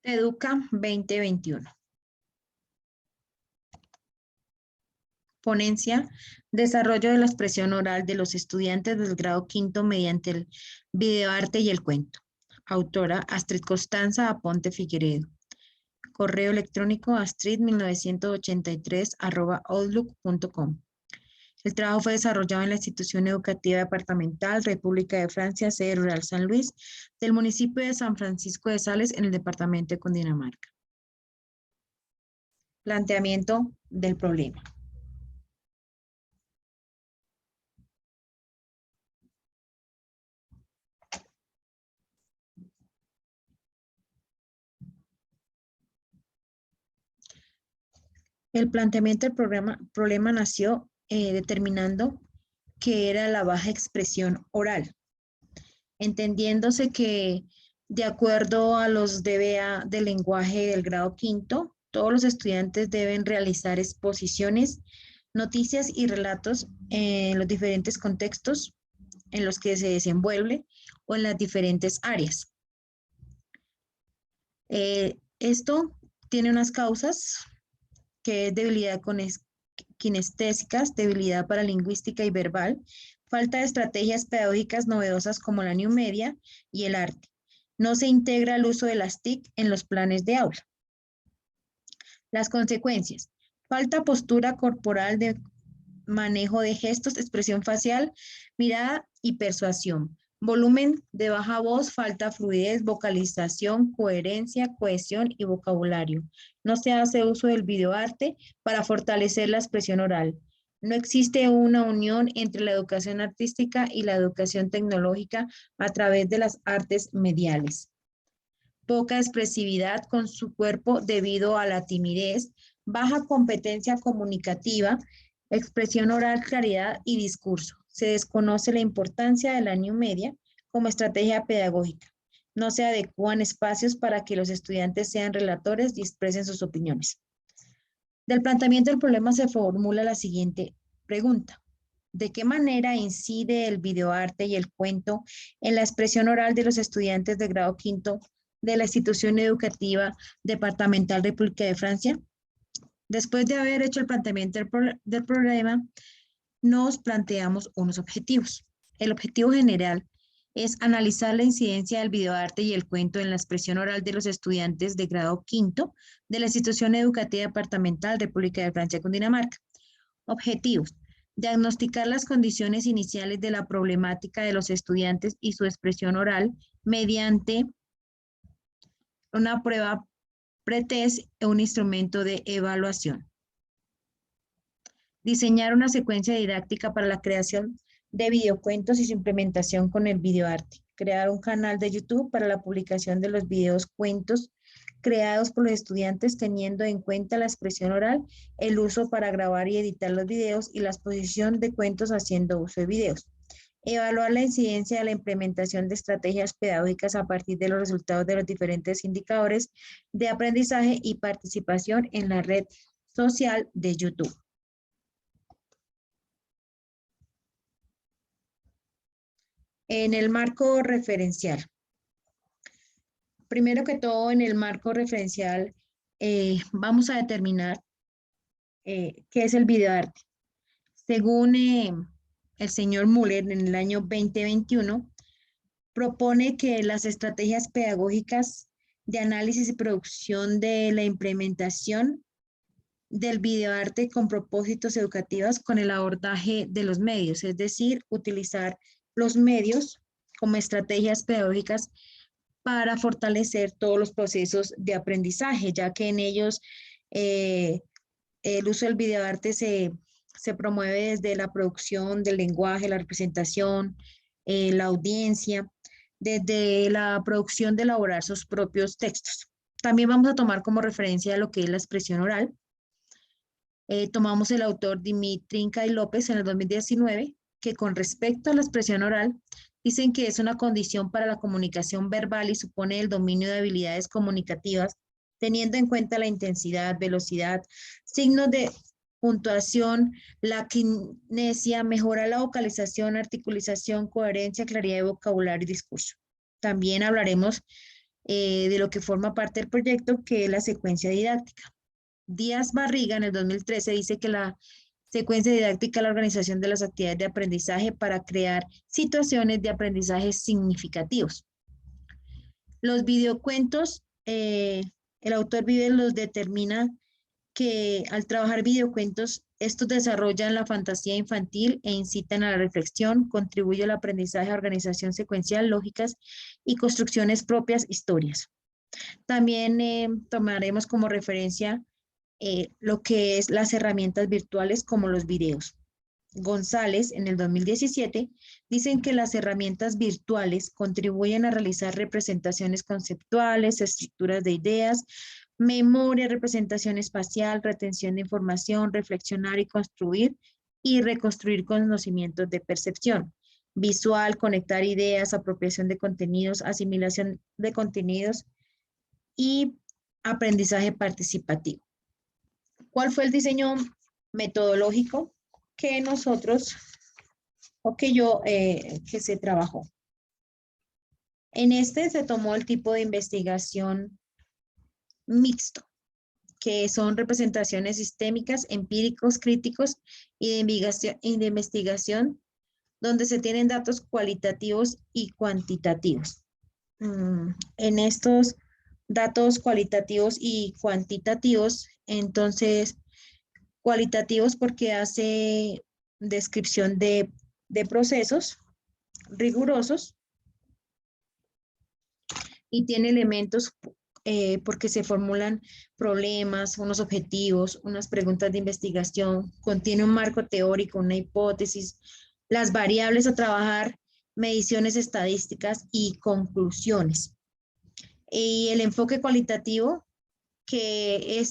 Educa 2021. Ponencia, desarrollo de la expresión oral de los estudiantes del grado quinto mediante el videoarte y el cuento. Autora Astrid Constanza Aponte Figueredo. Correo electrónico astrid1983@outlook.com. El trabajo fue desarrollado en la Institución Educativa Departamental República de Francia, sede rural San Luis, del municipio de San Francisco de Sales, en el departamento de Cundinamarca. Planteamiento del problema. El planteamiento del problema nació determinando que era la baja expresión oral, entendiéndose que de acuerdo a los DBA del lenguaje del grado quinto, todos los estudiantes deben realizar exposiciones, noticias y relatos en los diferentes contextos en los que se desenvuelve o en las diferentes áreas. Esto tiene unas causas, que es debilidad kinestésicas, debilidad paralingüística y verbal, falta de estrategias pedagógicas novedosas como la New Media y el arte. No se integra el uso de las TIC en los planes de aula. Las consecuencias: falta postura corporal, de manejo de gestos, expresión facial, mirada y persuasión. Volumen de baja voz, falta fluidez, vocalización, coherencia, cohesión y vocabulario. No se hace uso del videoarte para fortalecer la expresión oral. No existe una unión entre la educación artística y la educación tecnológica a través de las artes mediales. Poca expresividad con su cuerpo debido a la timidez, baja competencia comunicativa, expresión oral, claridad y discurso. Se desconoce la importancia de la New Media como estrategia pedagógica. No se adecúan espacios para que los estudiantes sean relatores y expresen sus opiniones. Del planteamiento del problema se formula la siguiente pregunta: ¿de qué manera incide el videoarte y el cuento en la expresión oral de los estudiantes de grado quinto de la Institución Educativa Departamental República de Francia? Después de haber hecho el planteamiento del problema, nos planteamos unos objetivos. El objetivo general es analizar la incidencia del videoarte y el cuento en la expresión oral de los estudiantes de grado quinto de la Institución Educativa Departamental República de Francia, Cundinamarca. Objetivos: diagnosticar las condiciones iniciales de la problemática de los estudiantes y su expresión oral mediante una prueba pretest, un instrumento de evaluación. Diseñar una secuencia didáctica para la creación de videocuentos y su implementación con el videoarte. Crear un canal de YouTube para la publicación de los videos cuentos creados por los estudiantes, teniendo en cuenta la expresión oral, el uso para grabar y editar los videos y la exposición de cuentos haciendo uso de videos. Evaluar la incidencia de la implementación de estrategias pedagógicas a partir de los resultados de los diferentes indicadores de aprendizaje y participación en la red social de YouTube. En el marco referencial. Primero que todo, en el marco referencial vamos a determinar qué es el videoarte. Según el señor Müller, en el año 2021, propone que las estrategias pedagógicas de análisis y producción de la implementación del videoarte con propósitos educativos con el abordaje de los medios, es decir, utilizar los medios como estrategias pedagógicas para fortalecer todos los procesos de aprendizaje, ya que en ellos el uso del videoarte se promueve desde la producción del lenguaje, la representación, la audiencia, desde la producción de elaborar sus propios textos. También vamos a tomar como referencia lo que es la expresión oral. Tomamos el autor Dimitri y López en el 2019, que con respecto a la expresión oral, dicen que es una condición para la comunicación verbal y supone el dominio de habilidades comunicativas, teniendo en cuenta la intensidad, velocidad, signos de puntuación, la kinesia, mejora la vocalización, articulización, coherencia, claridad de vocabulario y discurso. También hablaremos de lo que forma parte del proyecto, que es la secuencia didáctica. Díaz Barriga en el 2013 dice que la secuencia didáctica es la organización de las actividades de aprendizaje para crear situaciones de aprendizaje significativos. Los videocuentos, el autor Vives los determina que al trabajar videocuentos, estos desarrollan la fantasía infantil e incitan a la reflexión, contribuye al aprendizaje, organización secuencial, lógicas y construcciones propias, historias. También tomaremos como referencia lo que es las herramientas virtuales como los videos. González, en el 2017, dicen que las herramientas virtuales contribuyen a realizar representaciones conceptuales, estructuras de ideas, memoria, representación espacial, retención de información, reflexionar y construir y reconstruir conocimientos de percepción visual, conectar ideas, apropiación de contenidos, asimilación de contenidos y aprendizaje participativo. ¿Cuál fue el diseño metodológico que nosotros o que se trabajó? En este se tomó el tipo de investigación mixto, que son representaciones sistémicas, empíricos, críticos y de investigación donde se tienen datos cualitativos y cuantitativos. En estos datos cualitativos y cuantitativos, entonces, cualitativos porque hace descripción de procesos rigurosos y tiene elementos porque se formulan problemas, unos objetivos, unas preguntas de investigación, contiene un marco teórico, una hipótesis, las variables a trabajar, mediciones estadísticas y conclusiones. Y el enfoque cualitativo, que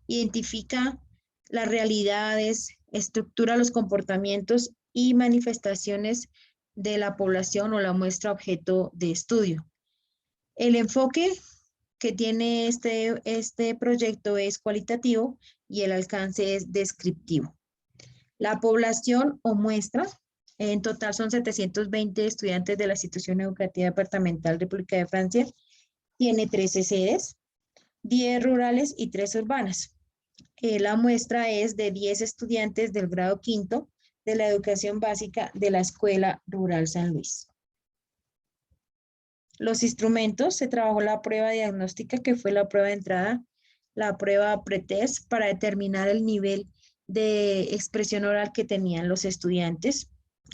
identifica las realidades, estructura los comportamientos y manifestaciones de la población o la muestra objeto de estudio. El enfoque que tiene este proyecto es cualitativo y el alcance es descriptivo. La población o muestra, en total son 720 estudiantes de la Institución Educativa Departamental República de Francia, tiene 13 sedes, 10 rurales y 3 urbanas. La muestra es de 10 estudiantes del grado quinto de la educación básica de la Escuela Rural San Luis. Los instrumentos, se trabajó la prueba diagnóstica, que fue la prueba de entrada, la prueba pretest para determinar el nivel de expresión oral que tenían los estudiantes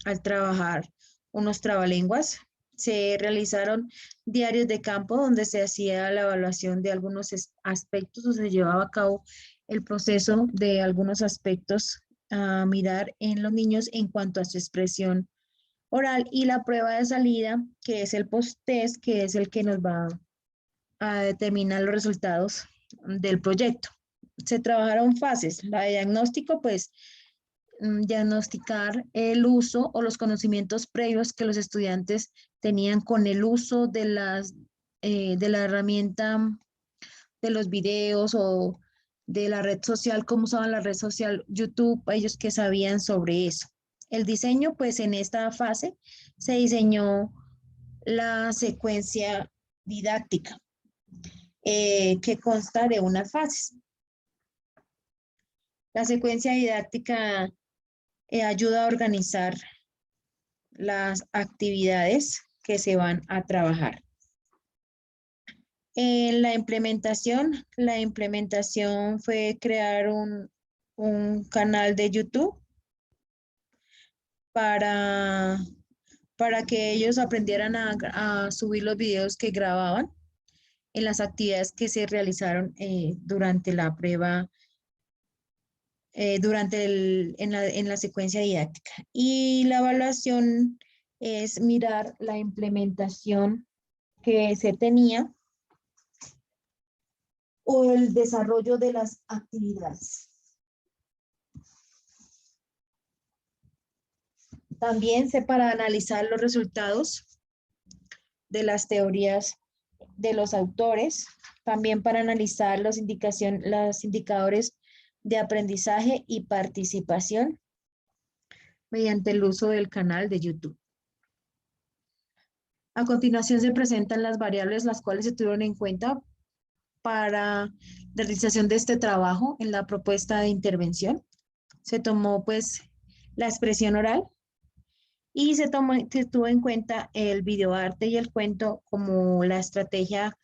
al trabajar unos trabalenguas. Se realizaron diarios de campo donde se hacía la evaluación de algunos aspectos o se llevaba a cabo el proceso de algunos aspectos a mirar en los niños en cuanto a su expresión oral, y la prueba de salida, que es el post-test, que es el que nos va a determinar los resultados del proyecto. Se trabajaron fases. La de diagnóstico, pues, diagnosticar el uso o los conocimientos previos que los estudiantes tenían con el uso de la herramienta de los videos o de la red social, cómo usaban la red social YouTube, ellos que sabían sobre eso. El diseño, pues en esta fase se diseñó la secuencia didáctica, que consta de unas fases. La secuencia didáctica ayuda a organizar las actividades que se van a trabajar. En la implementación fue crear un canal de YouTube para que ellos aprendieran a subir los videos que grababan en las actividades que se realizaron durante la prueba, en la secuencia didáctica. Y la evaluación es mirar la implementación que se tenía o el desarrollo de las actividades. También para analizar los resultados de las teorías de los autores, también para analizar los indicadores de aprendizaje y participación mediante el uso del canal de YouTube. A continuación se presentan las variables las cuales se tuvieron en cuenta para la realización de este trabajo en la propuesta de intervención. Se tomó pues la expresión oral y se tuvo en cuenta el videoarte y el cuento como la estrategia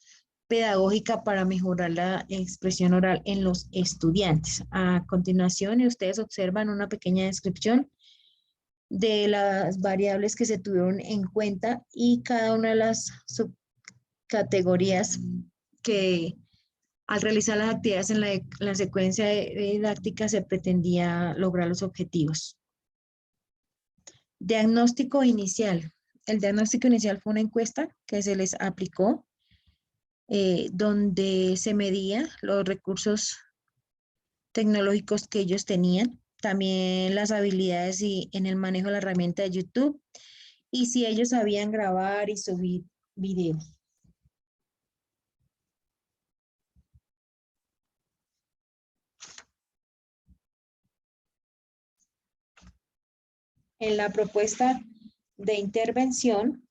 pedagógica para mejorar la expresión oral en los estudiantes. A continuación, ustedes observan una pequeña descripción de las variables que se tuvieron en cuenta y cada una de las subcategorías que al realizar las actividades en la secuencia didáctica se pretendía lograr los objetivos. Diagnóstico inicial. El diagnóstico inicial fue una encuesta que se les aplicó donde se medía los recursos tecnológicos que ellos tenían, también las habilidades en el manejo de la herramienta de YouTube y si ellos sabían grabar y subir videos. En la propuesta de intervención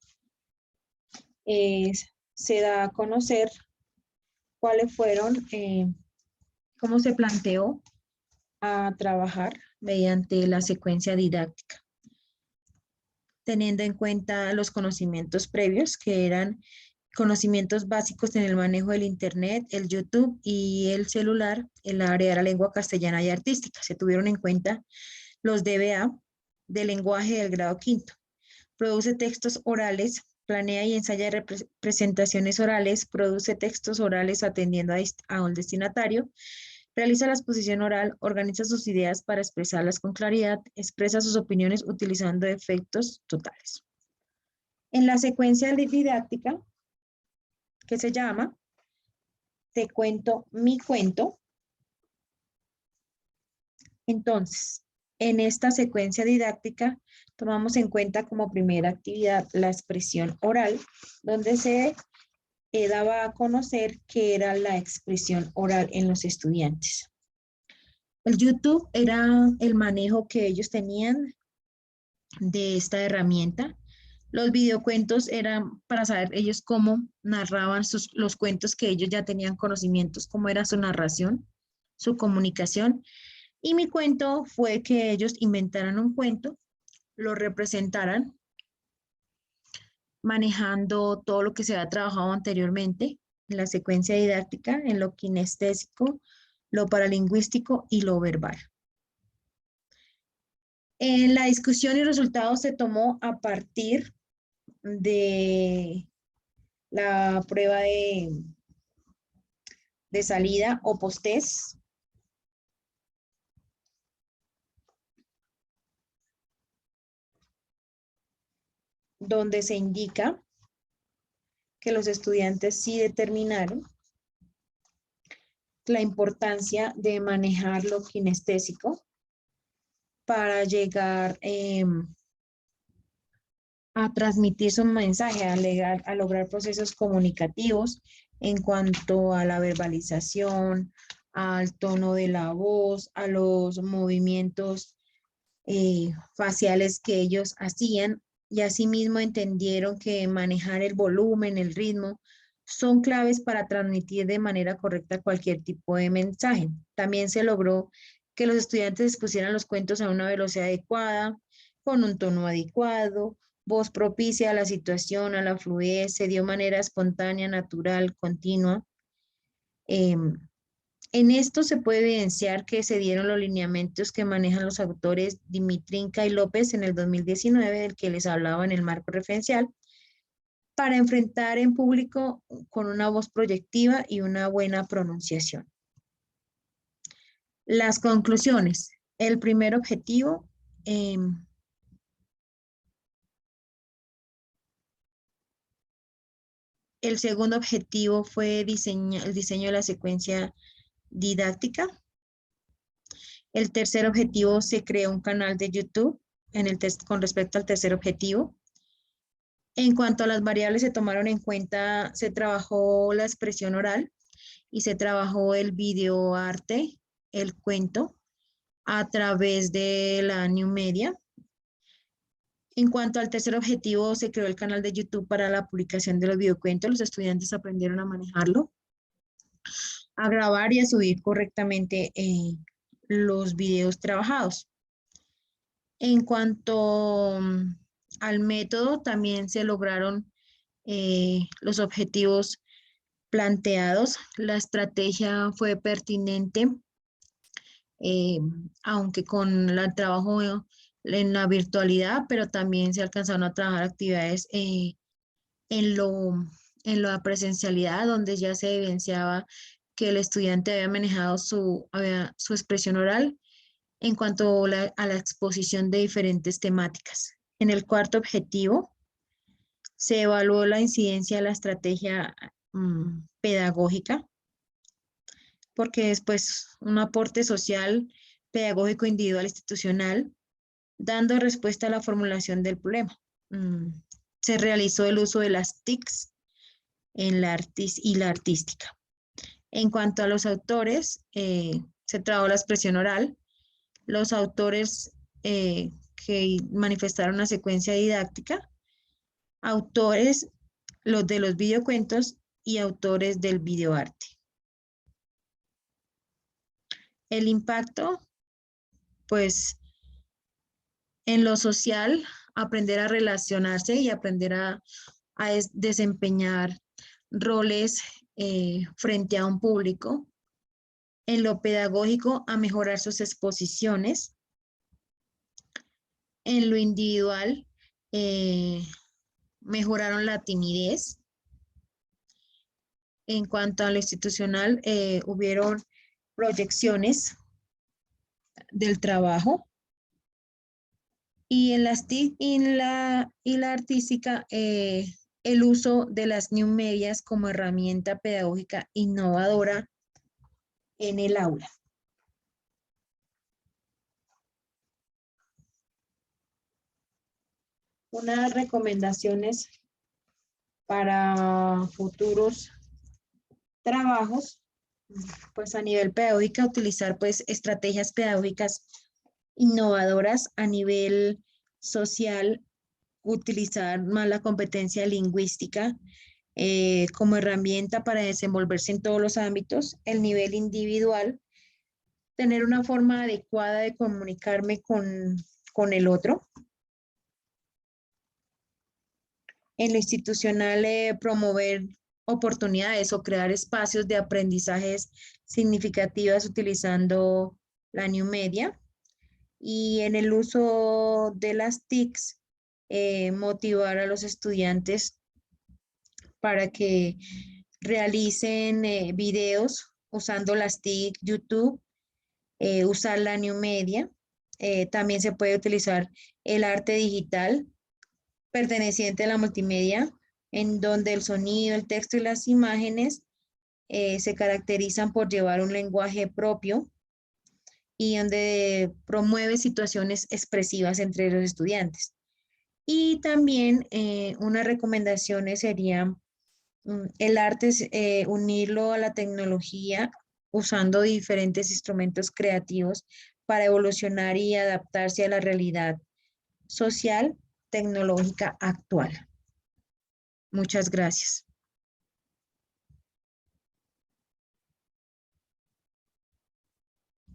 se da a conocer cuáles fueron, cómo se planteó a trabajar mediante la secuencia didáctica, teniendo en cuenta los conocimientos previos, que eran conocimientos básicos en el manejo del Internet, el YouTube y el celular, en la área de la lengua castellana y artística. Se tuvieron en cuenta los DBA del lenguaje del grado quinto. Produce textos orales, planea y ensaya presentaciones orales, produce textos orales atendiendo a un destinatario, realiza la exposición oral, organiza sus ideas para expresarlas con claridad, expresa sus opiniones utilizando efectos totales. En la secuencia didáctica, que se llama Te cuento mi cuento, entonces, en esta secuencia didáctica tomamos en cuenta como primera actividad la expresión oral, donde se daba a conocer qué era la expresión oral en los estudiantes. El YouTube era el manejo que ellos tenían de esta herramienta. Los videocuentos eran para saber ellos cómo narraban los cuentos que ellos ya tenían conocimientos, cómo era su narración, su comunicación. Y mi cuento fue que ellos inventaran un cuento, lo representaran, manejando todo lo que se había trabajado anteriormente en la secuencia didáctica, en lo kinestésico, lo paralingüístico y lo verbal. En la discusión y resultados se tomó a partir de la prueba de salida o post-test, donde se indica que los estudiantes sí determinaron la importancia de manejar lo kinestésico para llegar a transmitir su mensaje, a lograr procesos comunicativos en cuanto a la verbalización, al tono de la voz, a los movimientos faciales que ellos hacían, y asimismo entendieron que manejar el volumen, el ritmo, son claves para transmitir de manera correcta cualquier tipo de mensaje. También se logró que los estudiantes expusieran los cuentos a una velocidad adecuada, con un tono adecuado, voz propicia a la situación, a la fluidez, se dio manera espontánea, natural, continua. En esto se puede evidenciar que se dieron los lineamientos que manejan los autores Dimitrinka y López en el 2019, del que les hablaba en el marco referencial, para enfrentar en público con una voz proyectiva y una buena pronunciación. Las conclusiones. El primer objetivo, el segundo objetivo fue el diseño de la secuencia didáctica. El tercer objetivo, se creó un canal de YouTube con respecto al tercer objetivo. En cuanto a las variables, se tomaron en cuenta, se trabajó la expresión oral y se trabajó el videoarte, el cuento, a través de la New Media. En cuanto al tercer objetivo, se creó el canal de YouTube para la publicación de los videocuentos. Los estudiantes aprendieron a manejarlo, a grabar y a subir correctamente los videos trabajados. En cuanto al método, también se lograron los objetivos planteados. La estrategia fue pertinente, eh, aunque con el trabajo en la virtualidad, pero también se alcanzaron a trabajar actividades en en la presencialidad, donde ya se evidenciaba que el estudiante había manejado su expresión oral en cuanto a la exposición de diferentes temáticas. En el cuarto objetivo, se evaluó la incidencia de la estrategia pedagógica, porque después un aporte social, pedagógico, individual, institucional, dando respuesta a la formulación del problema. Se realizó el uso de las TICs en y la artística. En cuanto a los autores, se trabajó la expresión oral. Los autores que manifestaron una secuencia didáctica, autores los de los videocuentos y autores del videoarte. El impacto, pues, en lo social, aprender a relacionarse y aprender a desempeñar roles frente a un público. En lo pedagógico, a mejorar sus exposiciones. En lo individual, mejoraron la timidez. En cuanto a lo institucional, hubieron proyecciones del trabajo. Y en la artística, el uso de las new medias como herramienta pedagógica innovadora en el aula. Unas recomendaciones para futuros trabajos, pues a nivel pedagógico, utilizar pues estrategias pedagógicas innovadoras. A nivel social, utilizar más la competencia lingüística como herramienta para desenvolverse en todos los ámbitos. El nivel individual, tener una forma adecuada de comunicarme con el otro. En lo institucional, promover oportunidades o crear espacios de aprendizajes significativas utilizando la new media. Y en el uso de las TICs, motivar a los estudiantes para que realicen videos usando las TIC, YouTube, usar la new media. También se puede utilizar el arte digital perteneciente a la multimedia, en donde el sonido, el texto y las imágenes se caracterizan por llevar un lenguaje propio y donde promueve situaciones expresivas entre los estudiantes. Y también unas recomendaciones serían el arte, unirlo a la tecnología usando diferentes instrumentos creativos para evolucionar y adaptarse a la realidad social tecnológica actual. Muchas gracias.